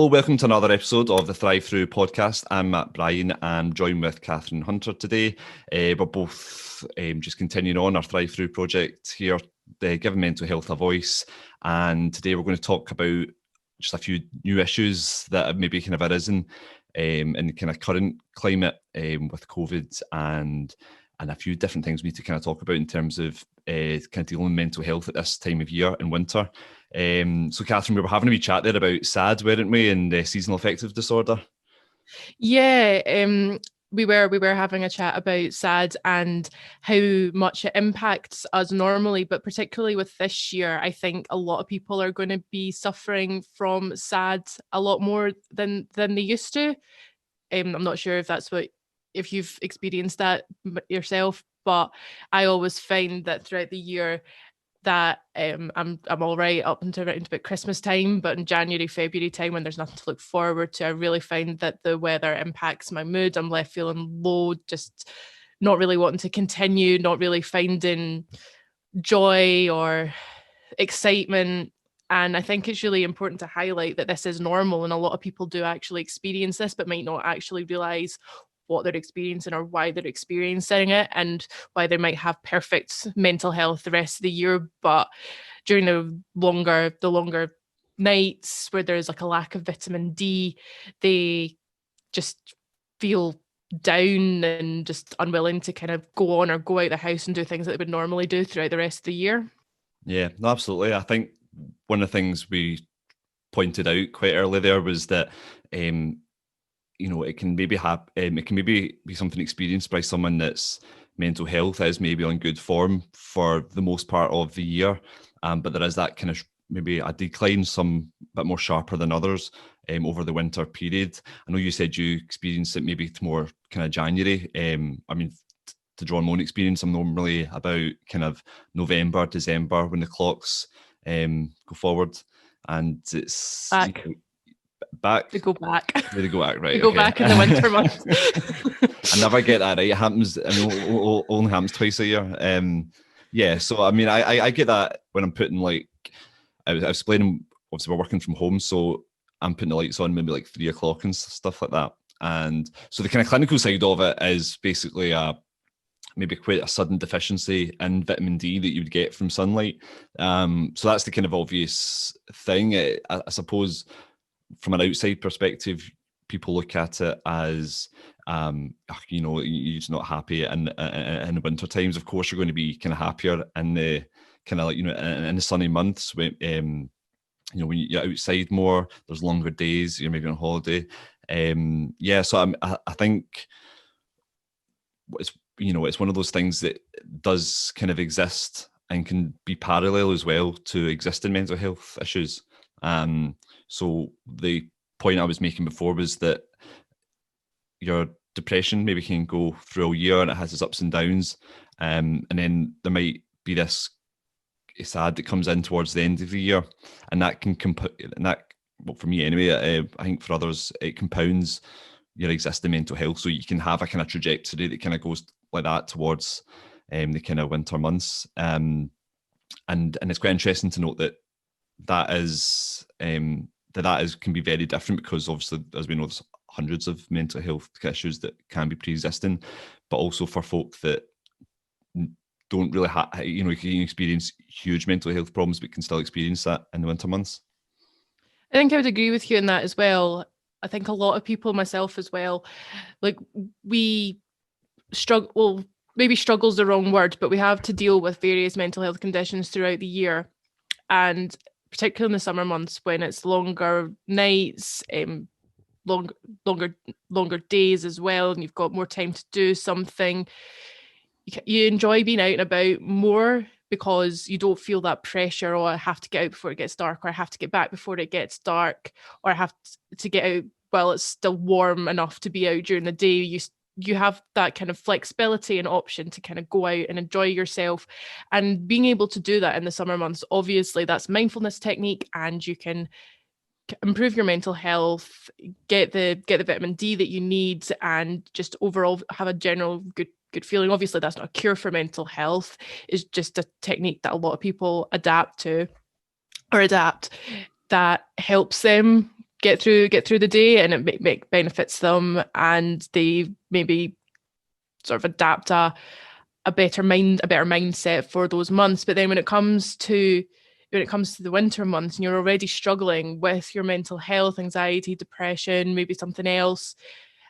Hello, welcome to another episode of the Thru podcast. I'm Matt Bryan and joined with Catherine Hunter today. We're both just continuing on our Thru project here, giving mental health a voice. And today we're going to talk about just a few new issues that have maybe kind of arisen in the kind of current climate with COVID and a few different things we need to kind of talk about in terms of kind of dealing with mental health at this time of year in winter. So Catherine, we were having a wee chat there about SAD, weren't we, and seasonal affective disorder? Yeah, we were having a chat about SAD and how much it impacts us normally, but particularly with this year, I think a lot of people are going to be suffering from SAD a lot more than they used to. I'm not sure if you've experienced that yourself, but I always find that throughout the year that I'm all right up until around about Christmas time, but in January, February time, when there's nothing to look forward to, I really find that the weather impacts my mood. I'm left feeling low, just not really wanting to continue, not really finding joy or excitement. And I think it's really important to highlight that this is normal, and a lot of people do actually experience this, but might not actually realize what they're experiencing or why they're experiencing it, and why they might have perfect mental health the rest of the year, but during the longer nights where there's like a lack of vitamin D, they just feel down and just unwilling to kind of go on or go out the house and do things that they would normally do throughout the rest of the year. Yeah, no, absolutely. I think one of the things we pointed out quite early there was that it can maybe be something experienced by someone that's mental health is maybe on good form for the most part of the year, but there is that kind of maybe a decline, some bit more sharper than others over the winter period. I know you said you experienced it maybe more kind of January. I mean, to draw on my own experience, I'm normally about kind of November, December when the clocks go forward, and it's back. They go back. They go back, right? They go back in the winter months. I never get that right. It happens. I mean, only happens twice a year. Yeah. So I mean, I get that when I'm putting I was explaining. Obviously, we're working from home, so I'm putting the lights on maybe like 3 o'clock and stuff like that. And so the kind of clinical side of it is basically maybe quite a sudden deficiency in vitamin D that you would get from sunlight. So that's the kind of obvious thing. I suppose from an outside perspective, people look at it as, you're just not happy in the winter times. Of course, you're going to be kind of happier in the kind of in the sunny months when when you're outside more. There's longer days. You're maybe on holiday. So I think it's one of those things that does kind of exist and can be parallel as well to existing mental health issues. So the point I was making before was that your depression maybe can go through a year and it has its ups and downs. And then there might be this SAD that comes in towards the end of the year, and that can well, for me anyway, I think for others, it compounds your existing mental health. So you can have a kind of trajectory that kind of goes like that towards the kind of winter months. And it's quite interesting to note that can be very different, because obviously, as we know, there's hundreds of mental health issues that can be pre-existing, but also for folk that don't really you can experience huge mental health problems but can still experience that in the winter months. I think I would agree with you in that as well. I think a lot of people, myself as well, like we struggle, well, maybe struggle's the wrong word, but we have to deal with various mental health conditions throughout the year. And particularly in the summer months when it's longer nights, longer days as well, and you've got more time to do something. You enjoy being out and about more because you don't feel that pressure, or I have to get out before it gets dark, or I have to get back before it gets dark, or I have to get out while it's still warm enough to be out during the day. You have that kind of flexibility and option to kind of go out and enjoy yourself. And being able to do that in the summer months, obviously that's mindfulness technique, and you can improve your mental health, get the vitamin D that you need, and just overall have a general good feeling. Obviously that's not a cure for mental health. It's just a technique that a lot of people adapt that helps them get through the day, and it benefits them, and they maybe sort of adapt a better mindset for those months. But then when it comes to the winter months, and you're already struggling with your mental health, anxiety, depression, maybe something else,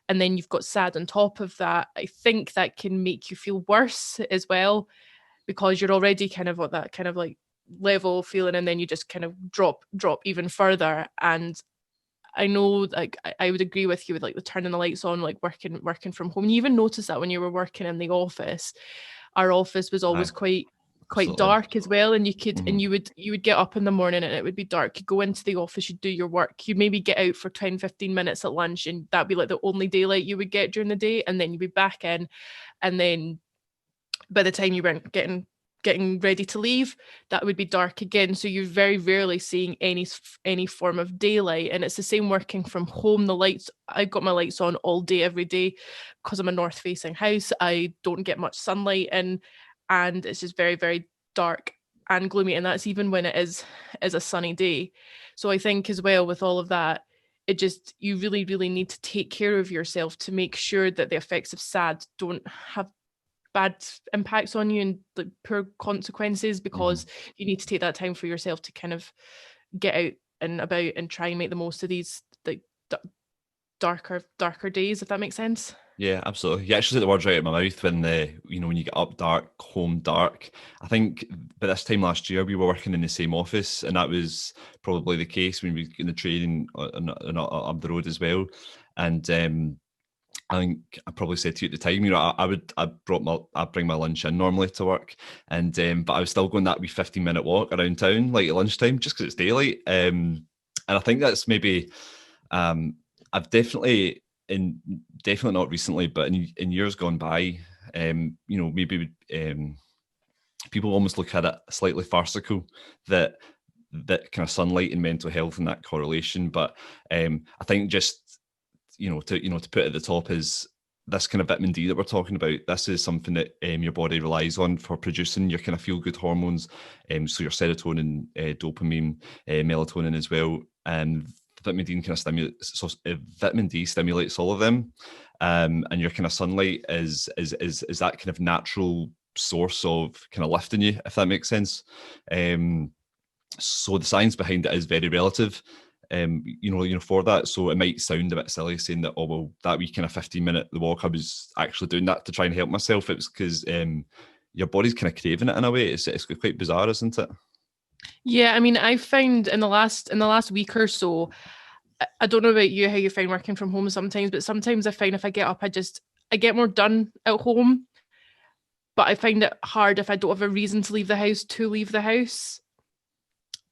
and then you've got sad on top of that, I think that can make you feel worse as well, because you're already kind of at that kind of like level feeling, and then you just kind of drop even further. And I know, like, I would agree with you with like the turning the lights on, like working from home. You even notice that when you were working in the office, our office was always quite Absolutely. dark as well, and and you would get up in the morning and it would be dark. You go into the office, you'd do your work, you'd maybe get out for 10-15 minutes at lunch, and that'd be like the only daylight you would get during the day, and then you'd be back in, and then by the time you weren't getting ready to leave, that would be dark again. So you're very rarely seeing any form of daylight. And it's the same working from home. I've got my lights on all day every day because I'm a north facing house. I don't get much sunlight in, and it's just very, very dark and gloomy, and that's even when it is a sunny day. So I think as well, with all of that, you really, really need to take care of yourself to make sure that the effects of SAD don't have bad impacts on you and like poor consequences, because you need to take that time for yourself to kind of get out and about and try and make the most of these like darker days, if that makes sense. Yeah, absolutely. You actually took the words right out of my mouth when when you get up dark, home dark. I think by this time last year we were working in the same office, and that was probably the case when we were getting the training up the road as well. And I think I probably said to you at the time, I'd bring my lunch in normally to work, and but I was still going that wee 15-minute walk around town like at lunchtime just because it's daylight. And I think that's maybe I've definitely not recently, but in years gone by, maybe people almost look at it slightly farcical that kind of sunlight and mental health and that correlation. But I think just to put at the top is this kind of vitamin D that we're talking about. This is something that your body relies on for producing your kind of feel good hormones. So your serotonin, dopamine, melatonin as well, and vitamin D kind of stimulates. So vitamin D stimulates all of them, and your kind of sunlight is that kind of natural source of kind of lifting you, if that makes sense. So the science behind it is very relative. For that. So it might sound a bit silly saying that, oh, well, that wee kind of 15-minute walk, I was actually doing that to try and help myself. It was because your body's kind of craving it in a way. It's quite bizarre, isn't it? Yeah, I mean, I found in the last week or so, I don't know about you, how you find working from home sometimes, but sometimes I find if I get up, I get more done at home. But I find it hard if I don't have a reason to leave the house.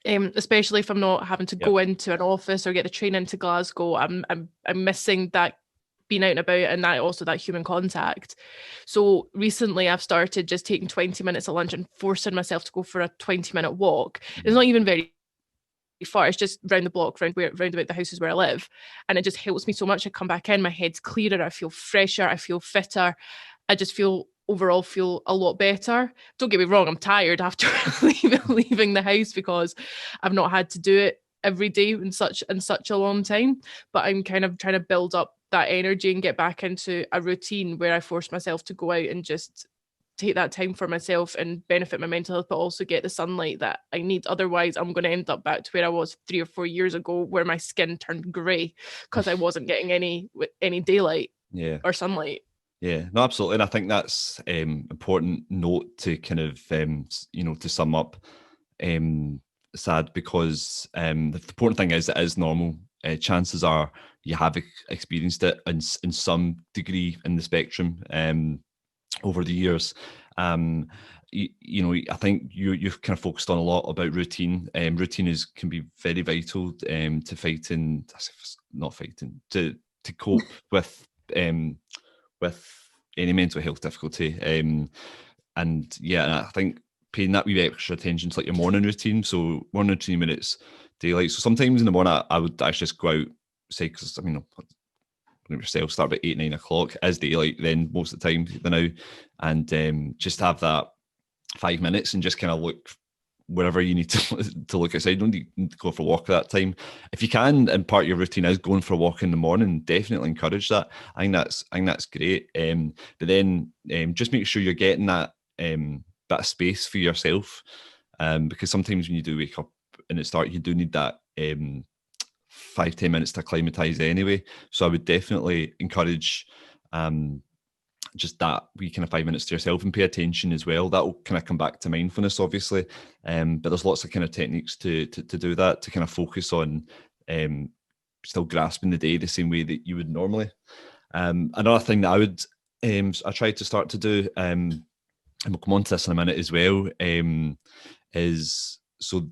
Especially if I'm not having to go into an office or get the train into Glasgow. I'm missing that being out and about, and that human contact. So recently I've started just taking 20 minutes at lunch and forcing myself to go for a 20-minute walk. It's not even very far, it's just round the block, round about the houses where I live, and it just helps me so much. I come back in, my head's clearer, I feel fresher, I feel fitter, I just overall feel a lot better. Don't get me wrong, I'm tired after leaving the house because I've not had to do it every day in such a long time, but I'm kind of trying to build up that energy and get back into a routine where I force myself to go out and just take that time for myself and benefit my mental health, but also get the sunlight that I need. Otherwise I'm going to end up back to where I was 3 or 4 years ago, where my skin turned grey because I wasn't getting any daylight or sunlight. Yeah, no, absolutely. And I think that's important note to kind of, to sum up SAD, because the important thing is it is normal. Chances are you have experienced it in some degree in the spectrum over the years. I think you've kind of focused on a lot about routine. Routine can be very vital to cope with any mental health difficulty. And I think paying that wee extra attention to like your morning routine. So morning routine when it's daylight. So sometimes in the morning I would actually just go out, say, because yourself start about 8-9 o'clock as daylight then most of the time now, and just have that 5 minutes and just kind of look wherever you need to look outside. You don't need to go for a walk at that time. If you can, and part of your routine is going for a walk in the morning, definitely encourage that. I think that's great. But then just make sure you're getting that bit of space for yourself, because sometimes when you do wake up and it starts, you do need that 5-10 minutes to acclimatise anyway. So I would definitely encourage just that wee kind of 5 minutes to yourself and pay attention as well. That will kind of come back to mindfulness, obviously. But there's lots of kind of techniques to do that, to kind of focus on still grasping the day the same way that you would normally. Another thing that I would I try to start to do, and we'll come on to this in a minute as well, is so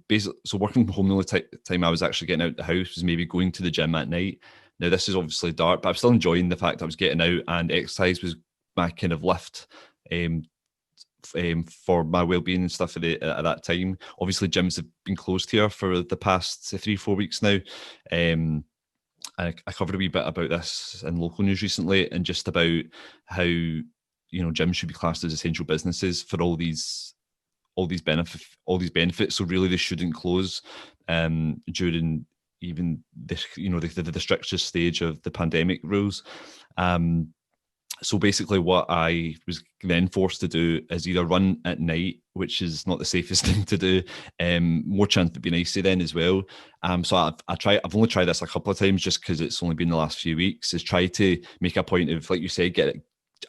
working from home the only time I was actually getting out the house was maybe going to the gym at night. Now this is obviously dark, but I'm still enjoying the fact I was getting out, and exercise was my kind of lift for my well-being and stuff at that time. Obviously gyms have been closed here for the past 3-4 weeks now. I covered a wee bit about this in local news recently, and just about how, you know, gyms should be classed as essential businesses for all these benefits. So really they shouldn't close during even this, you know, the strictest stage of the pandemic rules. So basically what I was then forced to do is either run at night, which is not the safest thing to do, more chance to be icy then as well. So I've only tried this a couple of times just because it's only been the last few weeks, is try to make a point of, like you said,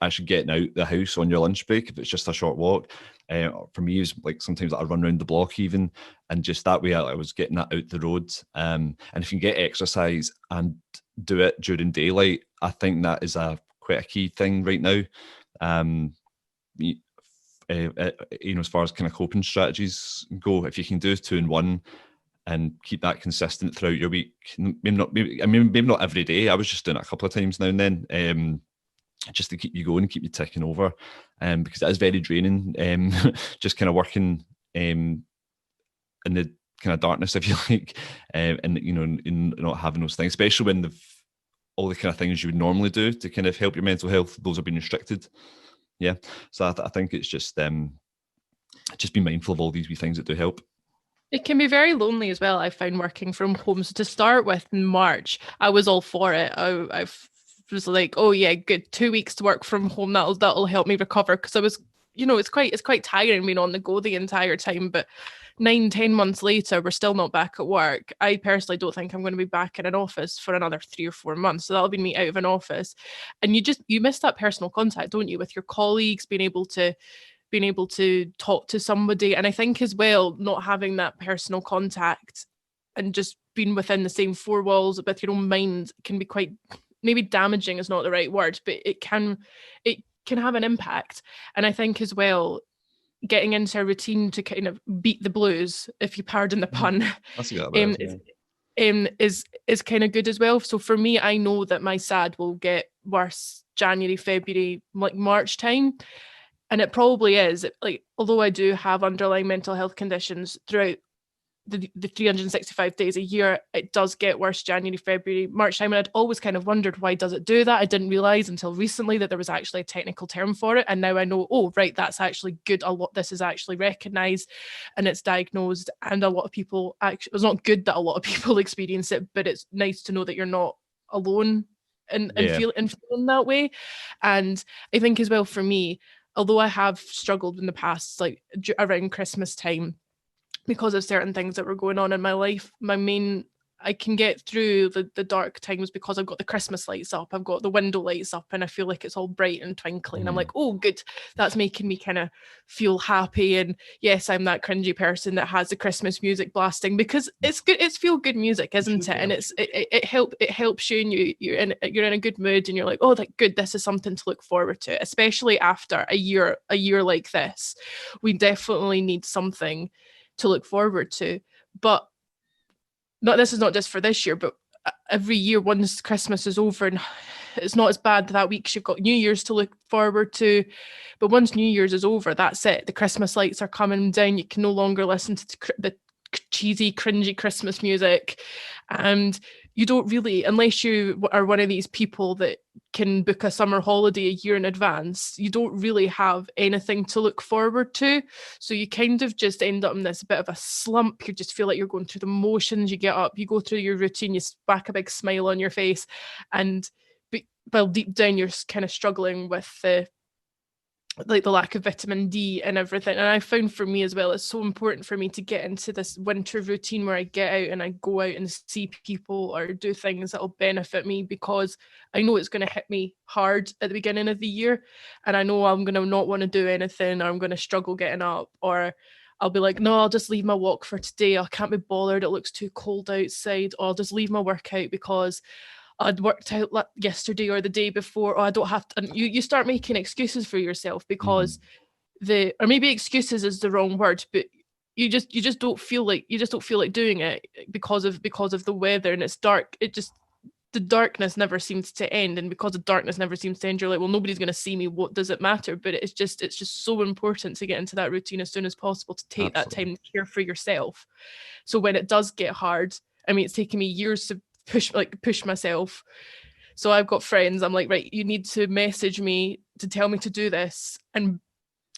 actually getting out the house on your lunch break if it's just a short walk. For me, it's like sometimes I run around the block even, and just that way I was getting that out the road. And if you can get exercise and do it during daylight, I think that is quite a key thing right now. You know, as far as kind of coping strategies go, if you can do 2 in 1 and keep that consistent throughout your week, maybe not every day. I was just doing it a couple of times now and then, just to keep you going, keep you ticking over, because it is very draining. Just kind of working in the kind of darkness, if you like, and you know, in not having those things, especially when all the kind of things you would normally do to kind of help your mental health, those are being restricted. Yeah, so I think it's just be mindful of all these wee things that do help. It can be very lonely as well, I found, working from home. So to start with, in March, I was all for it. I was like, oh yeah, good, 2 weeks to work from home, that'll help me recover, because I was, you know, it's quite tiring being on the go the entire time. But 9-10 months later, we're still not back at work. I personally don't think I'm going to be back in an office for another 3 or 4 months. So that'll be me out of an office. And you miss that personal contact, don't you, with your colleagues, being able to talk to somebody. And I think as well, not having that personal contact and just being within the same 4 walls with your own mind can be quite, maybe damaging is not the right word, but it can have an impact. And I think as well, getting into a routine to kind of beat the blues, if you pardon the pun, is kind of good as well. So for me, I know that my SAD will get worse January, February, like March time. And it probably is, like, although I do have underlying mental health conditions throughout the 365 days a year, it does get worse January, February, March time. And I'd always kind of wondered, why does it do that? I didn't realize until recently that there was actually a technical term for it. And now I know, oh, right, that's actually good. This is actually recognized and it's diagnosed. And a lot of people actually, it's not good that a lot of people experience it, but it's nice to know that you're not alone and feeling that way. And I think as well, for me, although I have struggled in the past, like around Christmas time, because of certain things that were going on in my life, I can get through the dark times because I've got the Christmas lights up, I've got the window lights up, and I feel like it's all bright and twinkly. And I'm like, oh, good, that's making me kind of feel happy. And yes, I'm that cringy person that has the Christmas music blasting, because it's good, it's feel good music, isn't it? And it helps you, and you're in a good mood, and you're like, oh, like, good, this is something to look forward to, especially after a year like this. We definitely need something to look forward to. But this is not just for this year, but every year, once Christmas is over, and it's not as bad that week, you've got New Year's to look forward to. But once New Year's is over, that's it. The Christmas lights are coming down. You can no longer listen to the cheesy, cringy Christmas music. And you don't really, unless you are one of these people that can book a summer holiday a year in advance, you don't really have anything to look forward to. So you kind of just end up in this bit of a slump. You just feel like you're going through the motions. You get up, you go through your routine, you whack a big smile on your face, and while deep down you're kind of struggling with the lack of vitamin D and everything. And I found for me as well, it's so important for me to get into this winter routine where I get out and I go out and see people or do things that will benefit me, because I know it's going to hit me hard at the beginning of the year. And I know I'm going to not want to do anything, or I'm going to struggle getting up, or I'll be like, no, I'll just leave my walk for today. I can't be bothered. It looks too cold outside. Or I'll just leave my workout because I'd worked out yesterday or the day before. Oh, I don't have to. And you start making excuses for yourself because or maybe excuses is the wrong word, but you just don't feel like doing it because of the weather, and it's dark. The darkness never seems to end, and because the darkness never seems to end, you're like, well, nobody's going to see me. What does it matter? But it's just so important to get into that routine as soon as possible, to take that time to care for yourself. So when it does get hard, I mean, it's taken me years to push myself. So I've got friends, I'm like, right, you need to message me to tell me to do this, and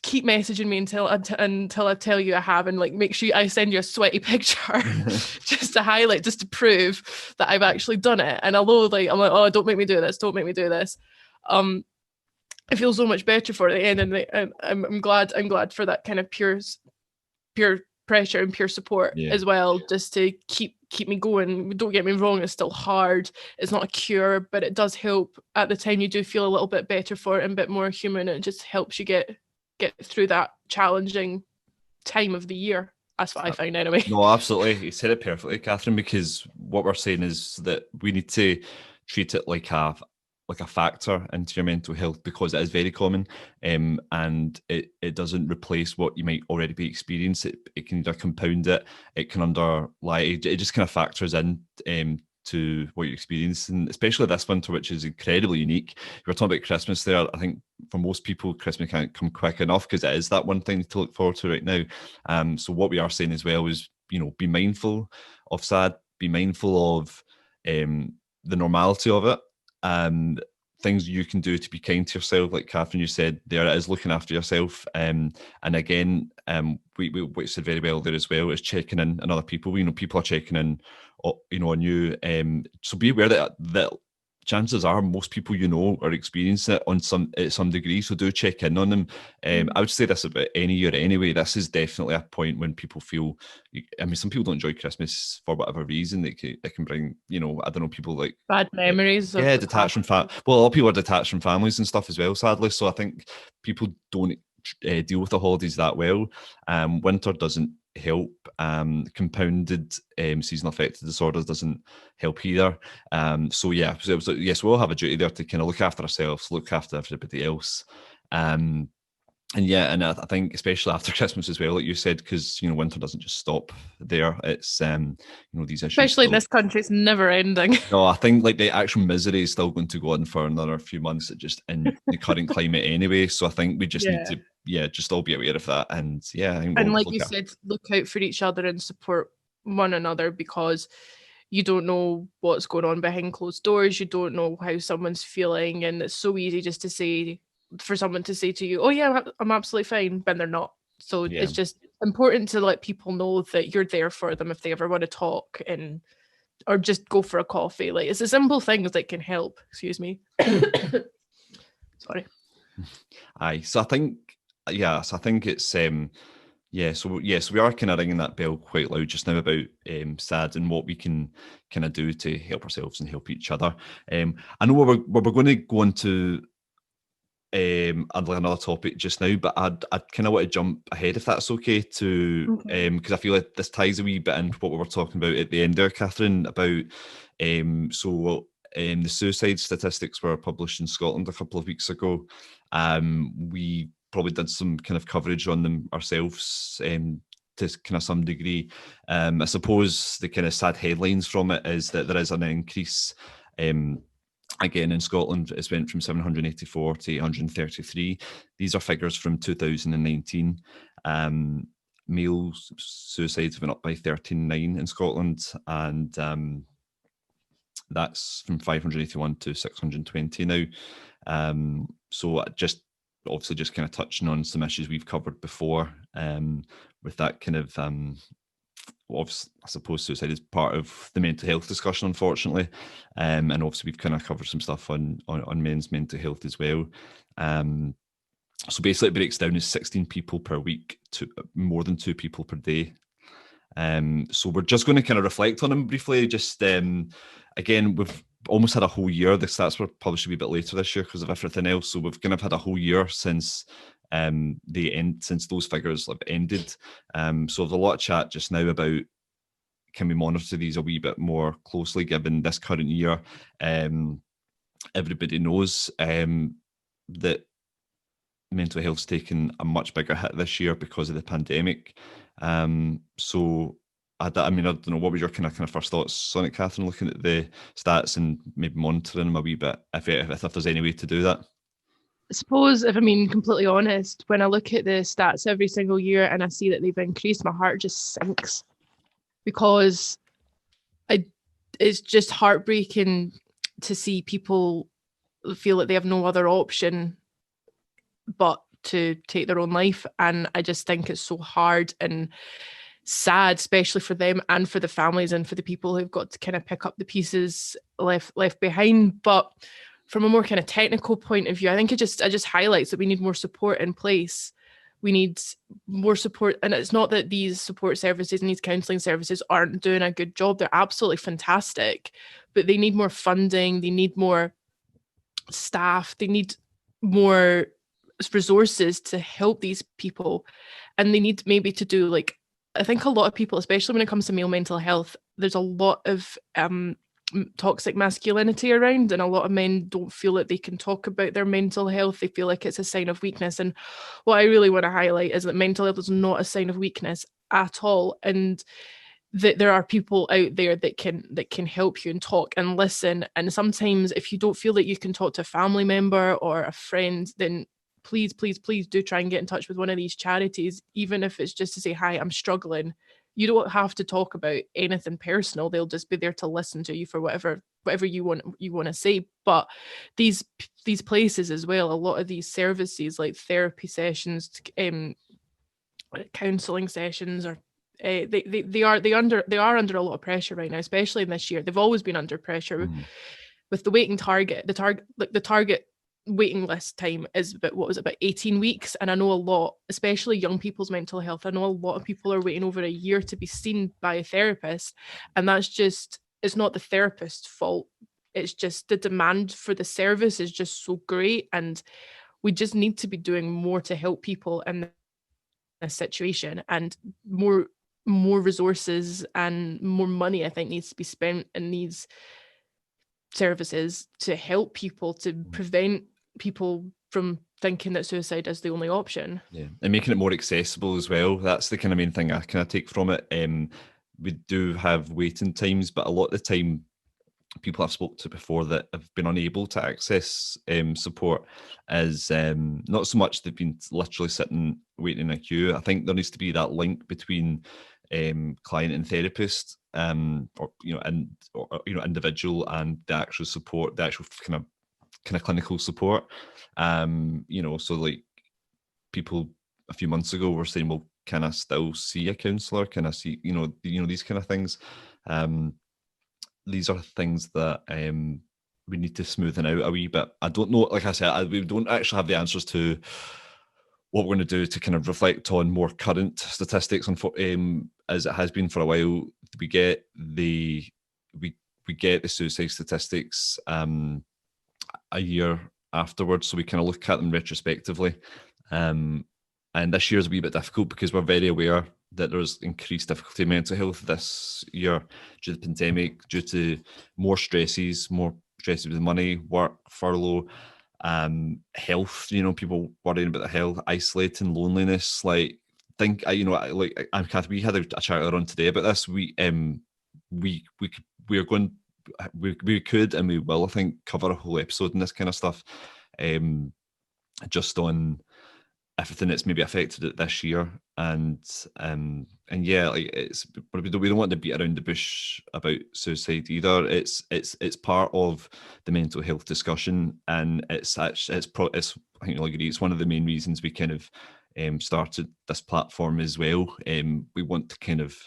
keep messaging me until I tell you I have, and like make sure I send you a sweaty picture just to highlight, just to prove that I've actually done it. And although I'm like, oh, don't make me do this, I feel so much better for the end, and I'm glad for that kind of pure pressure and pure support as well, just to keep me going. Don't get me wrong, it's still hard, it's not a cure, but it does help. At the time you do feel a little bit better for it and a bit more human, and it just helps you get through that challenging time of the year. That's what I find anyway. No, absolutely, you said it perfectly, Catherine, because what we're saying is that we need to treat it like a factor into your mental health, because it is very common, and it doesn't replace what you might already be experiencing. It can either compound it, it can underlie it, it just kind of factors in to what you're experiencing, especially this winter, which is incredibly unique. You were talking about Christmas there. I think for most people, Christmas can't come quick enough, because it is that one thing to look forward to right now. So what we are saying as well is, be mindful of sad, be mindful of the normality of it, and things you can do to be kind to yourself. Like Catherine, you said there, it is looking after yourself. And again, we said very well there as well, is checking in on other people. People are checking in, on you. So be aware that chances are most people are experiencing it at some degree. So do check in on them. I would say this about any year anyway. This is definitely a point when people feel. I mean, some people don't enjoy Christmas for whatever reason. It can bring, I don't know, people like bad memories. Detached from well, a lot of people are detached from families and stuff as well, sadly. So I think people don't deal with the holidays that well. Winter doesn't help. Compounded seasonal affective disorders doesn't help either. So yes, we all have a duty there to kind of look after ourselves, look after everybody else. And I think especially after Christmas as well, like you said, because winter doesn't just stop there. It's these issues, especially in this country, it's never ending. No, I think like the actual misery is still going to go on for another few months, just in the current climate anyway. So I think we just need to just all be aware of that. And I think and like you said, look out for each other and support one another, because you don't know what's going on behind closed doors. You don't know how someone's feeling, and it's so easy just for someone to say to you, oh yeah, I'm absolutely fine, when they're not. So it's just important to let people know that you're there for them if they ever want to talk, or just go for a coffee. Like, it's the simple things that can help. Excuse me. Sorry. Aye. So I think it's so we are kind of ringing that bell quite loud just now about SAD and what we can kind of do to help ourselves and help each other. I know we're going to go into another topic just now, but I'd kind of want to jump ahead, if that's okay, to because I feel like this ties a wee bit into what we were talking about at the end there, Catherine, about the suicide statistics were published in Scotland a couple of weeks ago. We probably did some kind of coverage on them ourselves to kind of some degree. I suppose the kind of sad headlines from it is that there is an increase. Again, in Scotland, it's went from 784 to 833. These are figures from 2019. Male suicides went up by 13.9 in Scotland, and That's from 581 to 620 now. So just obviously just kind of touching on some issues we've covered before, with that kind of obviously, I suppose suicide is part of the mental health discussion, unfortunately, and obviously we've kind of covered some stuff on men's mental health as well. So basically, it breaks down as 16 people per week to more than 2 people per day. So we're just going to kind of reflect on them briefly. Just again, we've almost had a whole year. The stats were published a wee bit later this year because of everything else. So we've kind of had a whole year since since those figures have ended. So there's a lot of chat just now about, can we monitor these a wee bit more closely given this current year? Everybody knows that mental health's taken a much bigger hit this year because of the pandemic. So I don't know, what was your kind of first thoughts on it, Catherine, looking at the stats and maybe monitoring them a wee bit, if there's any way to do that? I suppose, if I'm being completely honest, when I look at the stats every single year and I see that they've increased, my heart just sinks, because it's just heartbreaking to see people feel that they have no other option but to take their own life. And I just think it's so hard and sad, especially for them and for the families and for the people who've got to kind of pick up the pieces left behind. But from a more kind of technical point of view, I think it just highlights that we need more support in place. We need more support. And it's not that these support services and these counselling services aren't doing a good job. They're absolutely fantastic, but they need more funding. They need more staff. They need more resources to help these people. And they need maybe to do, like, I think a lot of people, especially when it comes to male mental health, there's a lot of toxic masculinity around, and a lot of men don't feel that they can talk about their mental health. They feel like it's a sign of weakness. And what I really want to highlight is that mental health is not a sign of weakness at all, and that there are people out there that can help you and talk and listen. And sometimes if you don't feel that you can talk to a family member or a friend, then please do try and get in touch with one of these charities, even if it's just to say, hi, I'm struggling. You don't have to talk about anything personal. They'll just be there to listen to you for whatever you want to say. But these places as well, a lot of these services like therapy sessions, counselling sessions, or they are under a lot of pressure right now, especially in this year. They've always been under pressure with the waiting target. The target waiting list time is about 18 weeks. And I know a lot, especially young people's mental health, I know a lot of people are waiting over a year to be seen by a therapist. And that's just, it's not the therapist's fault. It's just the demand for the service is just so great. And we just need to be doing more to help people in this situation, and more resources and more money, I think, needs to be spent in these services to help people, to prevent people from thinking that suicide is the only option. Yeah, and making it more accessible as well. That's the kind of main thing I kind of take from it. We do have waiting times, but a lot of the time, people I've spoke to before that have been unable to access support is not so much they've been literally sitting waiting in a queue. I think there needs to be that link between client and therapist, or individual, and the actual support, the actual kind of clinical support. So like people a few months ago were saying, well, can I still see a counsellor? Can I see, these kind of things? These are things that we need to smoothen out a wee bit. I don't know, like I said, we don't actually have the answers to what we're going to do to kind of reflect on more current statistics on, as it has been for a while. We get the suicide statistics a year afterwards, so we kind of look at them retrospectively. And this year is a wee bit difficult because we're very aware that there's increased difficulty in mental health this year due to the pandemic, due to more stresses with money, work, furlough, health, people worrying about their health, isolating, loneliness. We had a chat on today about this. We could and we will, I think, cover a whole episode in this kind of stuff, just on everything that's maybe affected it this year. and yeah, like we don't want to beat around the bush about suicide either. It's part of the mental health discussion, and it's I think you'll agree it's one of the main reasons we kind of started this platform as well. We want to kind of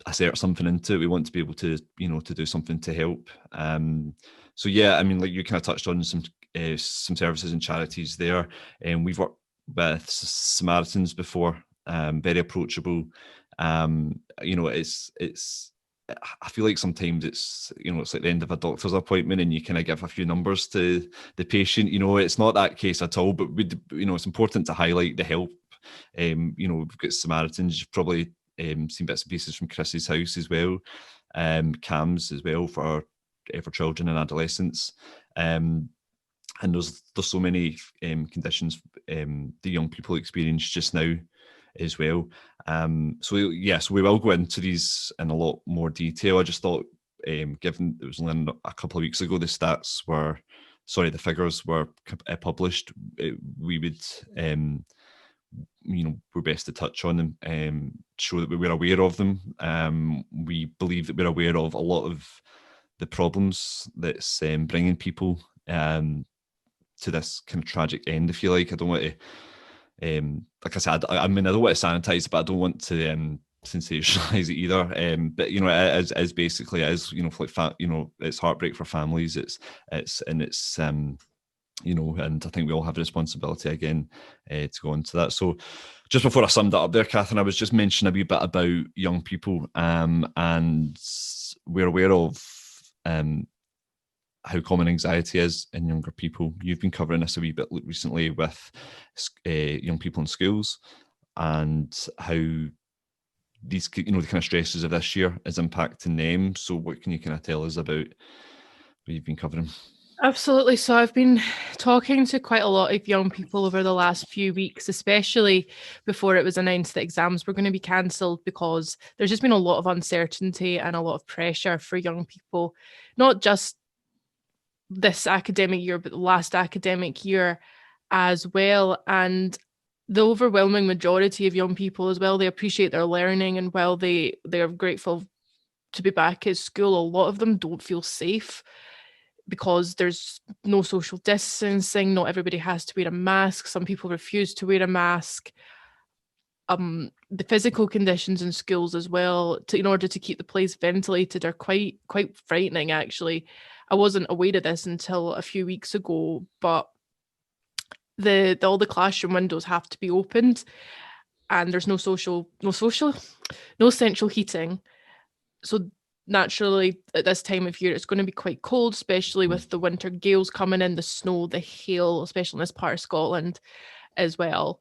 assert something into it. We want to be able to, to do something to help. So yeah, I mean, like you kind of touched on some services and charities there, and we've worked with Samaritans before. Very approachable. It's I feel like sometimes it's it's like the end of a doctor's appointment and you kind of give a few numbers to the patient. It's not that case at all, but it's important to highlight the help. We've got Samaritans. You've probably seen bits and pieces from Chris's house as well, CAMS as well for children and adolescents. And there's so many conditions the young people experience just now as well. So we will go into these in a lot more detail. I just thought, given it was only a couple of weeks ago, the figures were published, we would we're best to touch on them, show that we're aware of them. We believe that we're aware of a lot of the problems that's bringing people to this kind of tragic end, if you like. I don't want to, like I said, I don't want to sanitize, but I don't want to sensationalize it either. But it is basically it's heartbreak for families. And I think we all have a responsibility again to go into that. So just before I summed it up there, Catherine, I was just mentioning a wee bit about young people, and we're aware of how common anxiety is in younger people. You've been covering this a wee bit recently with young people in schools and how these, the kind of stresses of this year is impacting them. So what can you kind of tell us about what you've been covering? Absolutely. So I've been talking to quite a lot of young people over the last few weeks, especially before it was announced that exams were going to be cancelled, because there's just been a lot of uncertainty and a lot of pressure for young people, not just this academic year, but the last academic year as well. And the overwhelming majority of young people as well, they appreciate their learning, and while they're grateful to be back at school, a lot of them don't feel safe because there's no social distancing. Not everybody has to wear a mask. Some people refuse to wear a mask. The physical conditions in schools as well, in order to keep the place ventilated, are quite frightening, actually. I wasn't aware of this until a few weeks ago, but all the classroom windows have to be opened, and there's no central heating. So naturally, at this time of year, it's going to be quite cold, especially with the winter gales coming in, the snow, the hail, especially in this part of Scotland as well.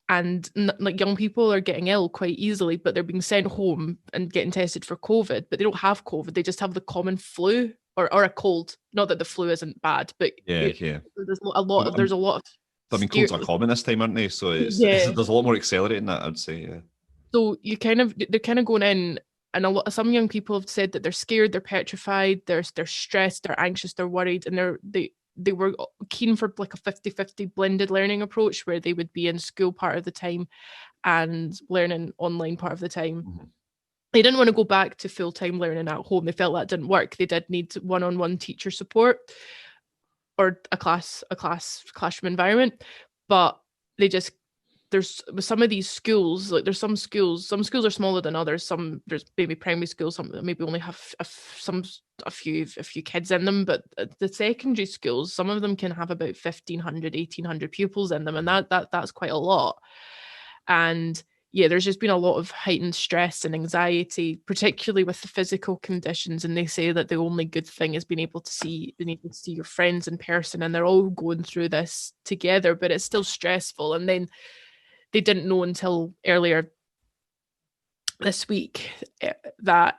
And like, young people are getting ill quite easily, but they're being sent home and getting tested for COVID, but they don't have COVID. They just have the common flu or a cold. Not that the flu isn't bad, but yeah. There's a lot of. I mean, colds are common this time, aren't they? So there's a lot more accelerating that, I'd say. Yeah. So they're kind of going in, and some young people have said that they're scared, they're petrified, they're stressed, they're anxious, they're worried, and they were keen for like a 50-50 blended learning approach, where they would be in school part of the time and learning online part of the time. Mm-hmm. They didn't want to go back to full-time learning at home. They felt that didn't work. They did need one-on-one teacher support or a classroom environment, but there's some of these schools, like there's some schools are smaller than others. There's maybe primary schools, some maybe only have a few kids in them, but the secondary schools, some of them can have about 1,500, 1,800 pupils in them, and that's quite a lot. And yeah, there's just been a lot of heightened stress and anxiety, particularly with the physical conditions. And they say that the only good thing is being able to see your friends in person, and they're all going through this together, but it's still stressful. And then they didn't know until earlier this week that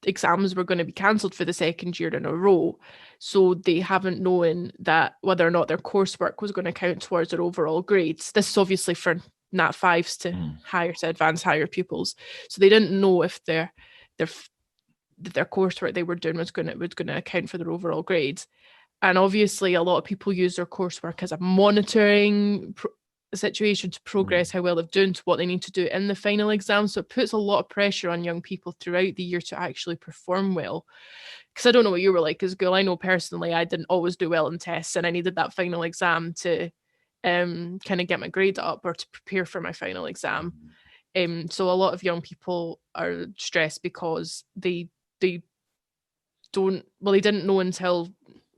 exams were going to be cancelled for the second year in a row. So they haven't known that whether or not their coursework was going to count towards their overall grades. This is obviously for Nat 5s to advanced higher pupils. So they didn't know if their coursework they were doing was going to account for their overall grades. And obviously, a lot of people use their coursework as a monitoring situation to progress how well they've done to what they need to do in the final exam. So it puts a lot of pressure on young people throughout the year to actually perform well. Because I don't know what you were like as a girl. I know personally I didn't always do well in tests, and I needed that final exam to kind of get my grade up or to prepare for my final exam. So a lot of young people are stressed because they didn't know until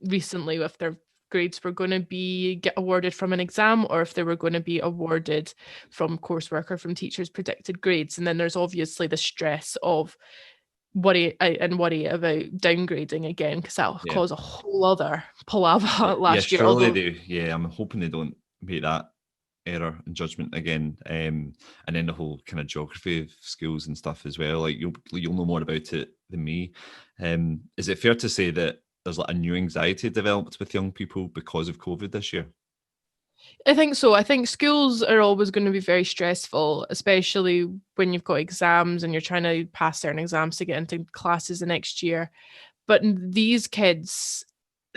recently if their grades were going to get awarded from an exam or if they were going to be awarded from coursework or from teachers' predicted grades. And then there's obviously the stress of worry about downgrading again, because that'll cause a whole other palaver last year. Surely I'm hoping they don't make that error in judgment again. And then the whole kind of geography of schools and stuff as well. Like you'll know more about it than me. Is it fair to say that there's like a new anxiety developed with young people because of COVID this year? I think so. I think schools are always going to be very stressful, especially when you've got exams and you're trying to pass certain exams to get into classes the next year. But these kids,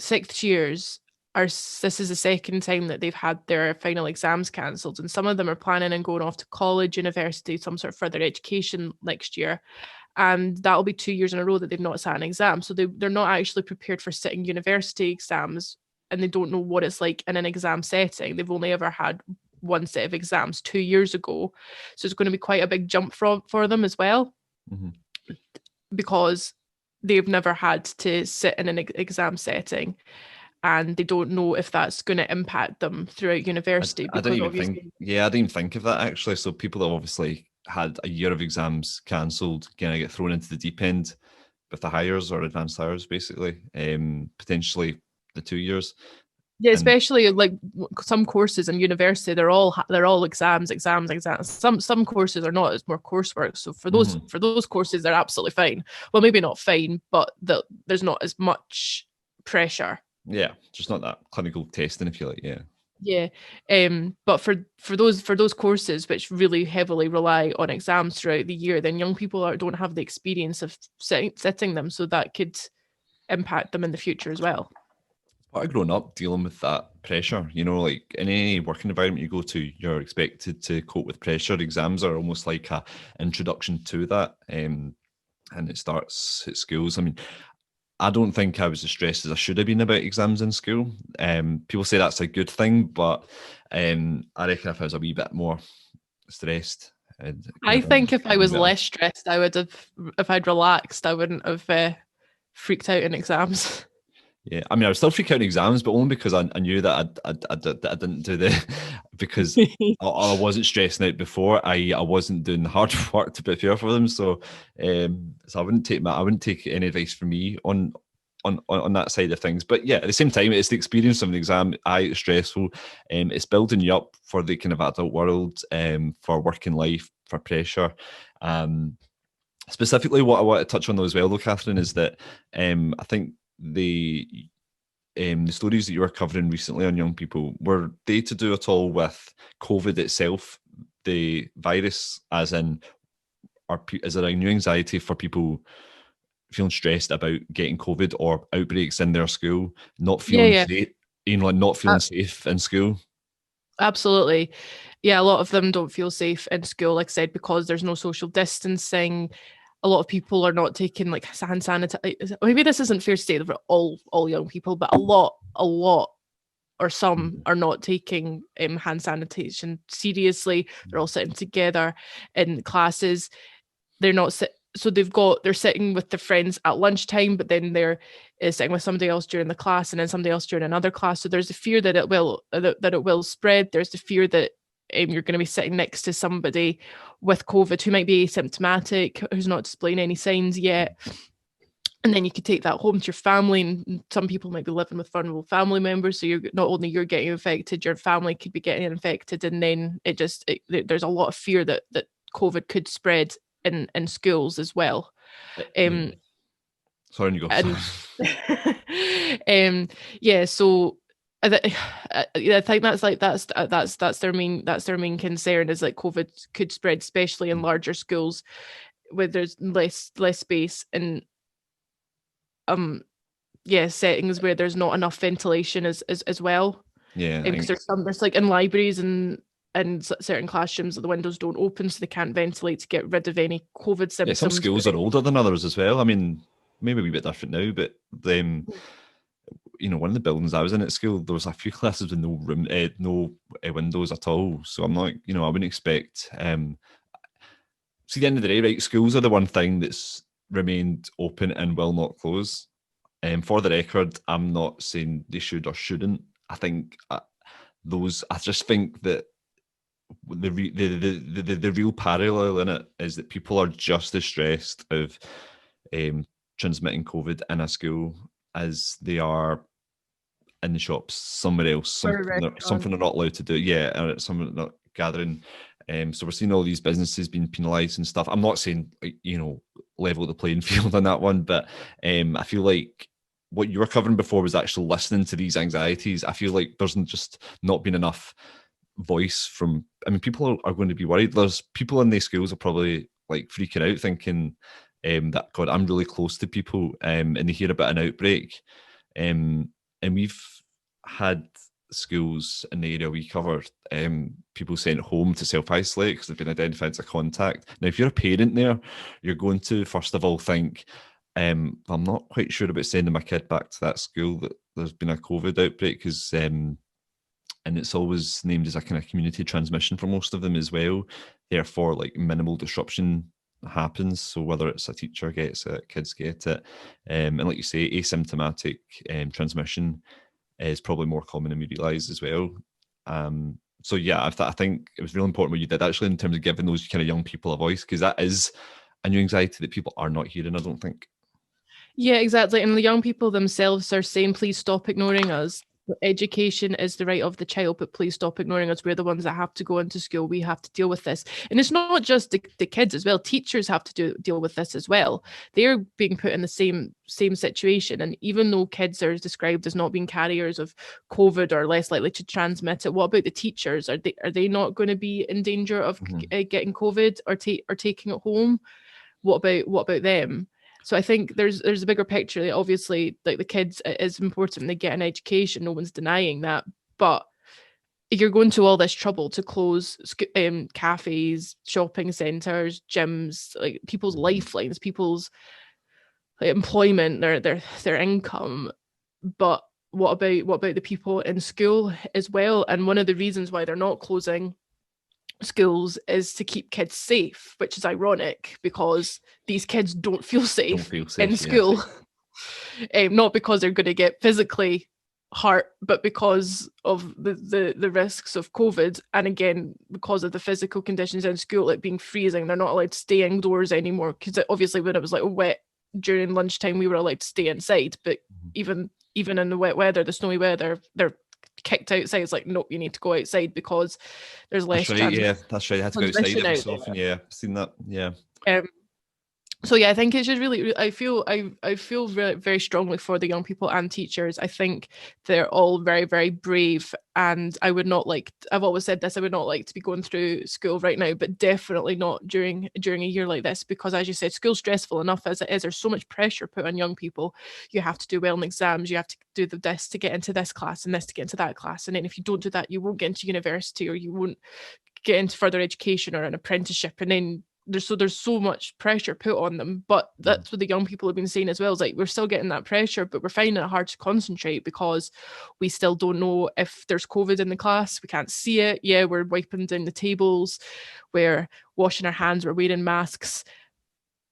sixth years, this is the second time that they've had their final exams cancelled, and some of them are planning on going off to college, university, some sort of further education next year. And that'll be 2 years in a row that they've not sat an exam. So they're not actually prepared for sitting university exams, and they don't know what it's like in an exam setting. They've only ever had one set of exams 2 years ago. So it's going to be quite a big jump for them as well, because they've never had to sit in an exam setting, and they don't know if that's going to impact them throughout university. I didn't even think of that actually. So people that obviously had a year of exams cancelled kind of get thrown into the deep end with the hires or advanced hires, basically, potentially the 2 years. Yeah, especially like some courses in university, they're all exams. Some courses are not, it's more coursework. So for those courses, they're absolutely fine. Well, maybe not fine, but there's not as much pressure. Yeah, just not that clinical testing, if you like. Yeah. Yeah, but for those courses which really heavily rely on exams throughout the year, then young people don't have the experience of sitting them, so that could impact them in the future as well. Part of growing up dealing with that pressure, like in any working environment you go to, you're expected to cope with pressure. Exams are almost like a introduction to that, and it starts at schools. I mean, I don't think I was as stressed as I should have been about exams in school. People say that's a good thing, but I reckon if I was a wee bit more stressed, I think if I was less stressed, I would have. If I'd relaxed, I wouldn't have freaked out in exams. Yeah, I mean, I was still freaking out in exams, but only because I knew that I didn't do because I wasn't stressing out before. I wasn't doing the hard work to prepare for them. So I wouldn't take any advice from me on that side of things. But yeah, at the same time, it's the experience of an exam. It's stressful. It's building you up for the kind of adult world, for working life, for pressure. Specifically, what I want to touch on though as well, though, Catherine, is that I think the stories that you were covering recently on young people, were they to do at all with COVID itself, the virus, as in, is there a new anxiety for people feeling stressed about getting COVID or outbreaks in their school, not feeling safe, not feeling safe in school? Absolutely. Yeah, a lot of them don't feel safe in school, like I said, because there's no social distancing. A lot of people are not taking like hand sanitizer. Maybe this isn't fair to say for all young people, but a lot, or some are not taking hand sanitation seriously. They're all sitting together in classes. They're not so they're sitting with their friends at lunchtime, but then they're sitting with somebody else during the class, and then somebody else during another class. So there's a fear that it will spread. There's the fear that you're going to be sitting next to somebody with COVID who might be asymptomatic, who's not displaying any signs yet. And then you could take that home to your family, and some people might be living with vulnerable family members. So you're getting infected, your family could be getting infected, and then there's a lot of fear that COVID could spread in schools as well. Sorry, you go. Yeah, so I think that's their main concern, is that COVID could spread, especially in larger schools where there's less space, and settings where there's not enough ventilation as well. Yeah, because there's like in libraries and in certain classrooms the windows don't open, so they can't ventilate to get rid of any COVID symptoms. Yeah, some schools are older than others as well. I mean, maybe a wee bit different now, but them, one of the buildings I was in at school, there was a few classes with no room, no windows at all. So I'm not, I wouldn't expect. See, the end of the day, right? Schools are the one thing that's remained open and will not close. For the record, I'm not saying they should or shouldn't. I think I just think that the real parallel in it is that people are just as stressed of transmitting COVID in a school as they are in the shops somewhere else, something they're not allowed to do. Yeah, and it's something they're not gathering. So we're seeing all these businesses being penalised and stuff. I'm not saying, level the playing field on that one, but I feel like what you were covering before was actually listening to these anxieties. I feel like there's just not been enough voice from, people are going to be worried. There's people in these schools are probably like freaking out thinking that, God, I'm really close to people and they hear about an outbreak. And we've had schools in the area we covered, people sent home to self-isolate because they've been identified as a contact. Now, if you're a parent there, you're going to, first of all, think, I'm not quite sure about sending my kid back to that school that there's been a COVID outbreak, because and it's always named as a kind of community transmission for most of them as well. Therefore, like, minimal disruption happens. So whether it's a teacher gets it, kids get it, and like you say, asymptomatic transmission is probably more common than we realise as well. So yeah, I think it was really important what you did actually in terms of giving those kind of young people a voice, because that is a new anxiety that people are not hearing, I don't think. Yeah, exactly. And the young people themselves are saying, please stop ignoring us. Education is the right of the child, but please stop ignoring us. We're the ones that have to go into school. We have to deal with this. And it's not just the kids as well. Teachers have to deal with this as well. They're being put in the same situation. And even though kids are described as not being carriers of COVID or less likely to transmit it, what about the teachers? Are they not going to be in danger of getting COVID or taking it home? What about them? So I think there's a bigger picture. Like, obviously, like, the kids, it is important they get an education. No one's denying that. But you're going to all this trouble to close cafes, shopping centres, gyms, like people's lifelines, people's employment, their income. But what about the people in school as well? And one of the reasons why they're not closing schools is to keep kids safe, which is ironic because these kids don't feel safe in school. Not because they're going to get physically hurt, but because of the risks of COVID, and again because of the physical conditions in school, like being freezing. They're not allowed to stay indoors anymore, because obviously when it was like wet during lunchtime we were allowed to stay inside, but even in the wet weather, the snowy weather, they're kicked outside. It's like, nope, you need to go outside because there's less. That's right. Yeah, that's right. I had to go outside every so often. Yeah, I've seen that. Yeah. So yeah, I think it's just really, I feel very, very strongly for the young people and teachers. I think they're all very, very brave, and I've always said this, I would not like to be going through school right now, but definitely not during a year like this, because as you said, school's stressful enough as it is. There's so much pressure put on young people. You have to do well in exams, you have to do this to get into this class and this to get into that class, and then if you don't do that, you won't get into university, or you won't get into further education or an apprenticeship, and then there's so much pressure put on them. But that's what the young people have been saying as well. Is like, we're still getting that pressure, but we're finding it hard to concentrate because we still don't know if there's COVID in the class. We can't see it. Yeah, we're wiping down the tables, we're washing our hands, we're wearing masks,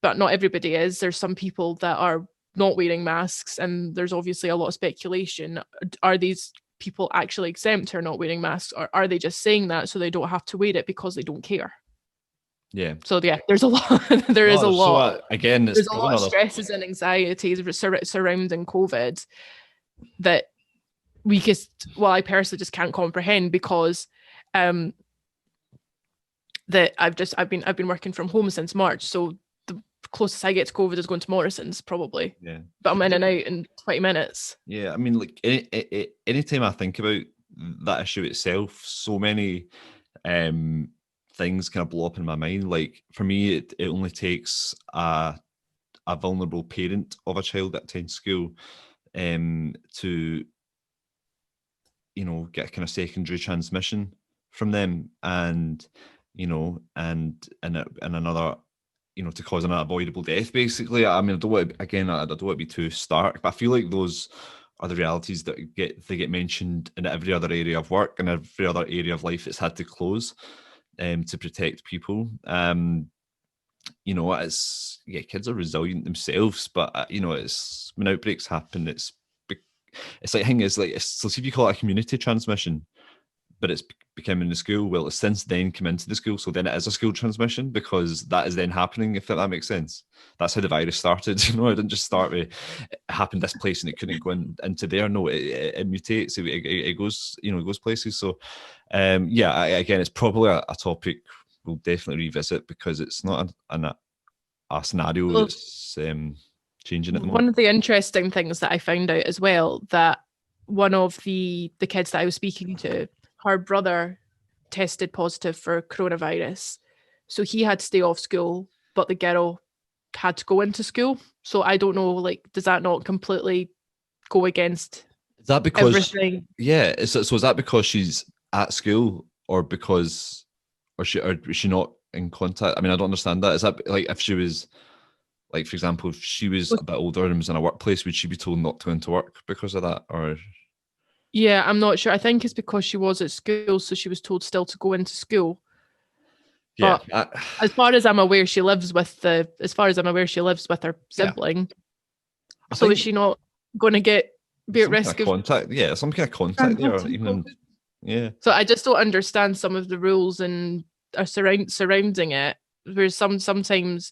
but not everybody is. There's some people that are not wearing masks, and there's obviously a lot of speculation. Are these people actually exempt or not wearing masks, or are they just saying that so they don't have to wear it because they don't care? Yeah. So yeah, there's a lot. There's a lot. So, again, there's a lot of stresses and anxieties surrounding COVID that I personally just can't comprehend, because that I've been working from home since March. So the closest I get to COVID is going to Morrison's probably. Yeah. But I'm in and out in 20 minutes. Yeah, I mean, like, anytime I think about that issue itself, so many things kind of blow up in my mind. Like, for me, it only takes a vulnerable parent of a child that attends school to get a kind of secondary transmission from them, and and another, to cause an unavoidable death, basically. I mean, I don't want to, again, I don't want to be too stark, but I feel like those are the realities that get mentioned in every other area of work and every other area of life. It's had to close to protect people. It's, kids are resilient themselves, but it's when outbreaks happen, it's like thing is like, so see if you call it a community transmission, but it's become in the school. Well, it's since then come into the school, so then it is a school transmission because that is then happening. If that makes sense, that's how the virus started. It didn't just start with it happened this place and it couldn't go into there. No, it mutates. It goes, it goes places. So, again, it's probably a topic we'll definitely revisit because it's not a scenario that's changing at the moment. One of the interesting things that I found out as well, that one of the kids that I was speaking to, her brother tested positive for coronavirus. So he had to stay off school, but the girl had to go into school. So I don't know, like, does that not completely go against is that because everything? Yeah. So is that because she's at school or is she not in contact? I mean, I don't understand that. Is that like if she was, like, for example, if she was a bit older and was in a workplace, would she be told not to go into work because of that? Or yeah, I'm not sure. I think it's because she was at school, so she was told still to go into school. Yeah, but as far as I'm aware, she lives with her sibling. Yeah. So is she not going to be at risk of contact? Yeah, some kind of contact there, even. Yeah. So I just don't understand some of the rules and are surrounding it. Whereas sometimes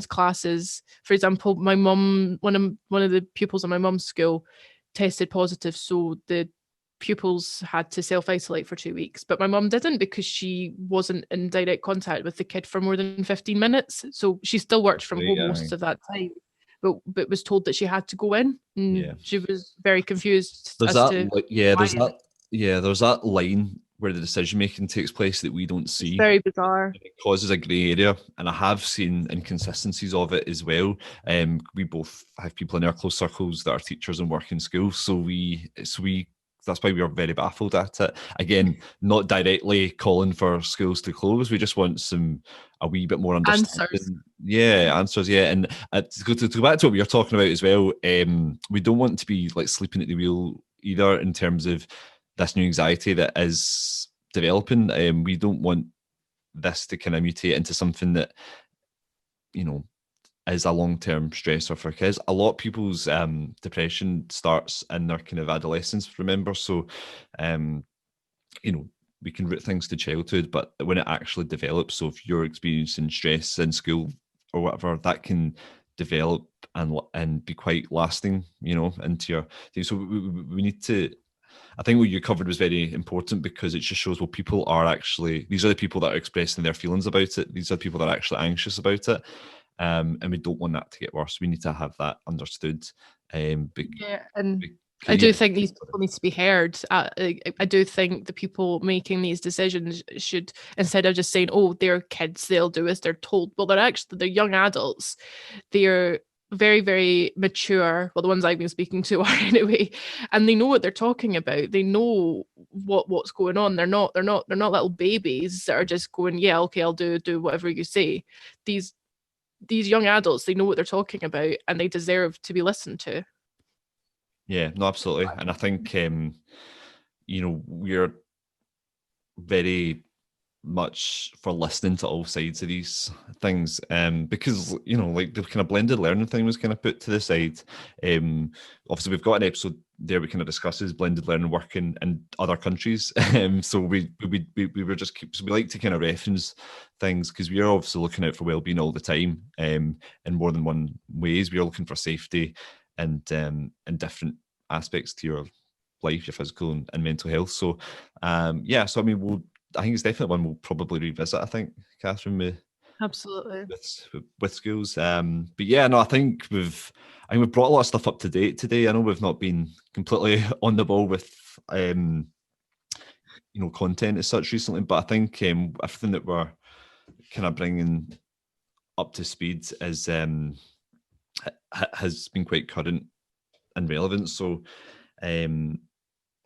classes, for example, my mum, one of the pupils in my mum's school tested positive, so the pupils had to self-isolate for 2 weeks, but my mum didn't because she wasn't in direct contact with the kid for more than 15 minutes. So she still worked from home most of that time, but was told that she had to go in, and she was very confused there's that line where the decision making takes place that we don't see. It's very bizarre. It causes a grey area, and I have seen inconsistencies of it as well. We both have people in our close circles that are teachers and work in schools, so that's why we are very baffled at it. Again, not directly calling for schools to close. We just want a wee bit more understanding. Answers. Yeah. And to go back to what we were talking about as well, we don't want to be like sleeping at the wheel either in terms of this new anxiety that is developing. We don't want this to kind of mutate into something that, is a long-term stressor for kids. A lot of people's depression starts in their kind of adolescence, remember? So, we can root things to childhood, but when it actually develops, so if you're experiencing stress in school or whatever, that can develop and be quite lasting, into your thing. So we need to, I think what you covered was very important because it just shows, well, people are actually, these are the people that are expressing their feelings about it. These are the people that are actually anxious about it. And we don't want that to get worse. We need to have that understood. And I do think these people need to be heard. I do think the people making these decisions should, instead of just saying, oh, they're kids, they'll do as they're told. Well, they're young adults. They're very, very mature. Well, the ones I've been speaking to are anyway, and they know what they're talking about. They know what's going on. They're not little babies that are just going, yeah, okay, I'll do whatever you say. These young adults, they know what they're talking about, and they deserve to be listened to. Yeah, no, absolutely. And I think, we're very much for listening to all sides of these things, because, like the kind of blended learning thing was kind of put to the side. Obviously, we've got an episode there we kind of discusses blended learning working in other countries. So we were just, so we like to kind of reference things because we are obviously looking out for well-being all the time, in more than one ways. We are looking for safety and different aspects to your life, your physical and mental health. So so I mean, I think it's definitely one we'll probably revisit, I think, Catherine, absolutely with schools. But yeah, no, I think we've brought a lot of stuff up to date today. I know we've not been completely on the ball with content as such recently, but I think everything that we're kind of bringing up to speed is has been quite current and relevant. So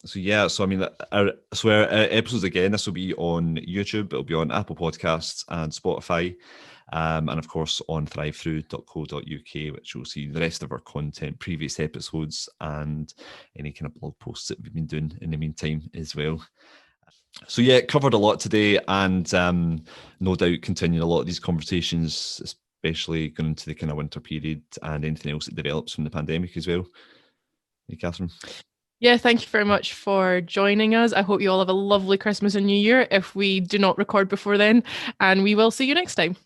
So yeah, so I mean, our episodes again, this will be on YouTube, it'll be on Apple Podcasts and Spotify, and of course on thrivethru.co.uk, which will see the rest of our content, previous episodes, and any kind of blog posts that we've been doing in the meantime as well. So yeah, covered a lot today, and no doubt continuing a lot of these conversations, especially going into the kind of winter period and anything else that develops from the pandemic as well. Hey, Catherine. Yeah, thank you very much for joining us. I hope you all have a lovely Christmas and New Year if we do not record before then, and we will see you next time.